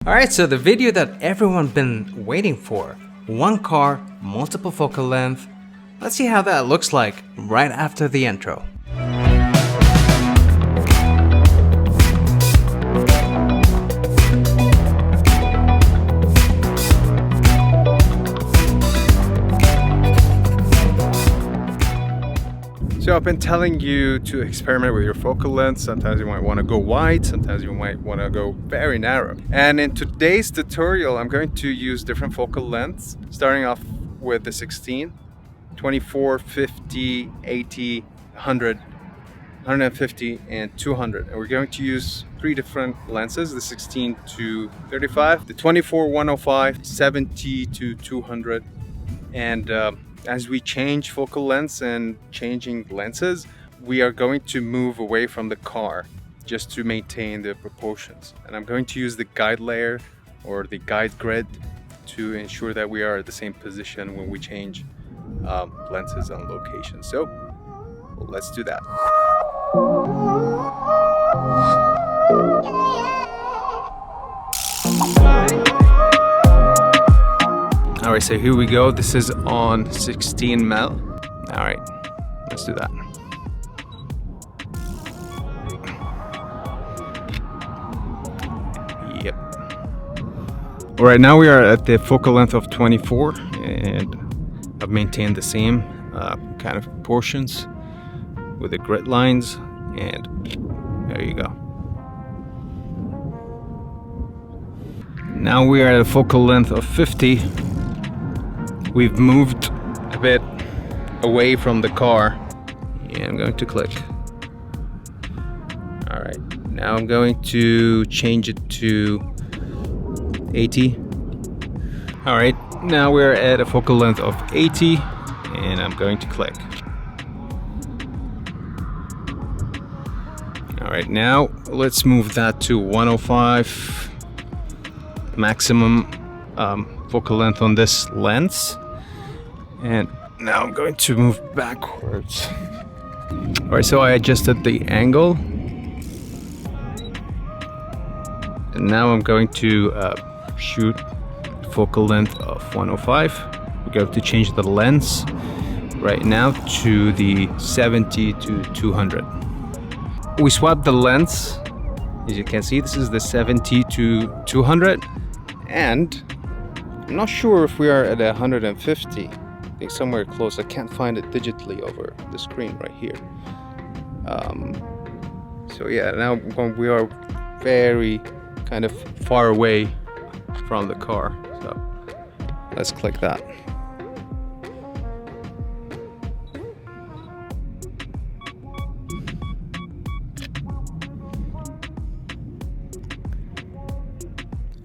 Alright, so the video that everyone been waiting for. One car, multiple focal length. Let's see how that looks like right after the intro. So I've been telling you to experiment with your focal length. Sometimes you might want to go wide, sometimes you might want to go very narrow. And in today's tutorial, I'm going to use different focal lengths, starting off with the 16, 24, 50, 80, 100, 150, and 200. And we're going to use three different lenses, the 16 to 35, the 24, 105, 70 to 200. And as we change focal lengths and changing lenses, we are going to move away from the car just to maintain the proportions. And I'm going to use the guide layer or the guide grid to ensure that we are at the same position when we change lenses and locations. So let's do that. Alright, so here we go. This is on 16 mil. Alright, let's do that. Yep. Alright, now we are at the focal length of 24 and I've maintained the same kind of proportions with the grid lines, and there you go. Now we are at a focal length of 50. We've moved a bit away from the car. Yeah, I'm going to click. All right, now I'm going to change it to 80. All right, now we're at a focal length of 80 and I'm going to click. All right, now let's move that to 105 maximum focal length on this lens. And now I'm going to move backwards. All right, so I adjusted the angle. And now I'm going to shoot focal length of 105. We're going to change the lens right now to the 70 to 200. We swapped the lens. As you can see, this is the 70 to 200. And I'm not sure if we are at 150. I think somewhere close. I can't find it digitally over the screen right here. So yeah, now we are very kind of far away from the car. So let's click that.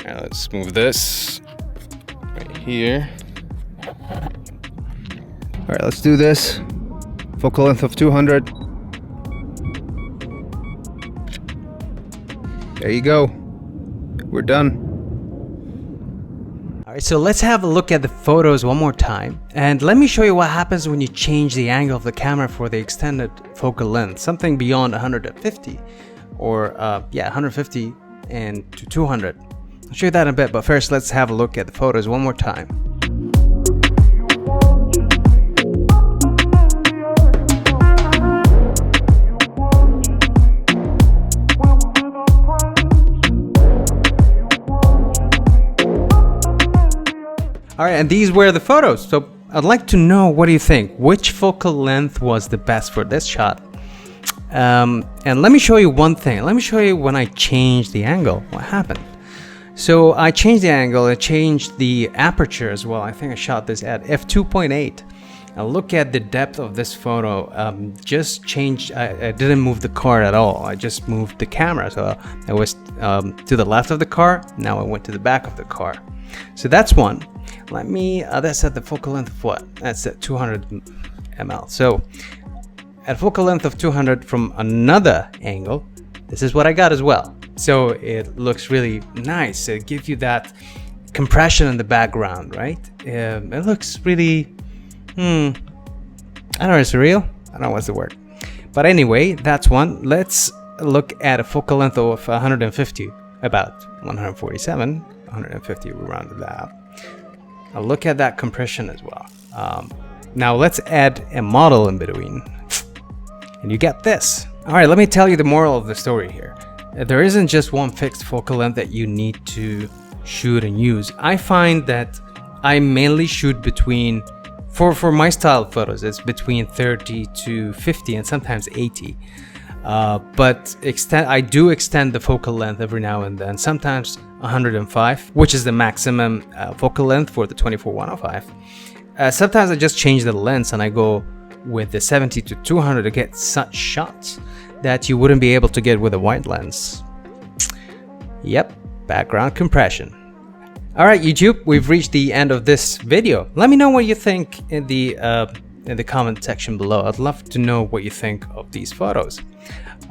Now let's move this right here. All right, let's do this. Focal length of 200. There you go. We're done. Alright, so let's have a look at the photos one more time. And let me show you what happens when you change the angle of the camera for the extended focal length. Something beyond 150. Or, 150 and to 200. I'll show you that in a bit, but first let's have a look at the photos one more time. Alright, and these were the photos. So I'd like to know, what do you think? Which focal length was the best for this shot? And let me show you one thing. Let me show you when I changed the angle, what happened. So I changed the angle, I changed the aperture as well. I think I shot this at f2.8. Now look at the depth of this photo. Just changed, I didn't move the car at all. I just moved the camera. So I was to the left of the car. Now I went to the back of the car. So that's one. Let me, that's at the focal length of what? That's at 200 ml. So at focal length of 200 from another angle, this is what I got as well. So it looks really nice. It gives you that compression in the background, right? It looks really, I don't know, surreal? I don't know what's the word. But anyway, that's one. Let's look at a focal length of 150. about 147, 150, we rounded that up. Now look at that compression as well. Now let's add a model in between, and you get this. All right, let me tell you the moral of the story here. There isn't just one fixed focal length that you need to shoot and use. I find that I mainly shoot between, for my style photos, it's between 30 to 50 and sometimes 80. But I do extend the focal length every now and then, sometimes 105, which is the maximum focal length for the 24-105. Sometimes I just change the lens and I go with the 70 to 200 to get such shots that you wouldn't be able to get with a wide lens. Yep, background compression. All right, YouTube, we've reached the end of this video. Let me know what you think in the comment section below. I'd love to know what you think of these photos,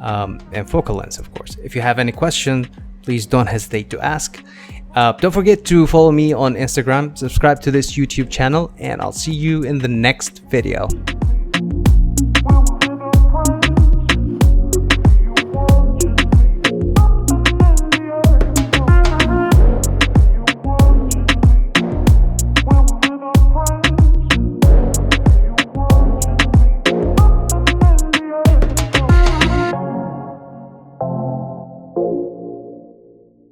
and focal lengths, of course. If you have any questions, please don't hesitate to ask. Don't forget to follow me on Instagram, subscribe to this YouTube channel, and I'll see you in the next video.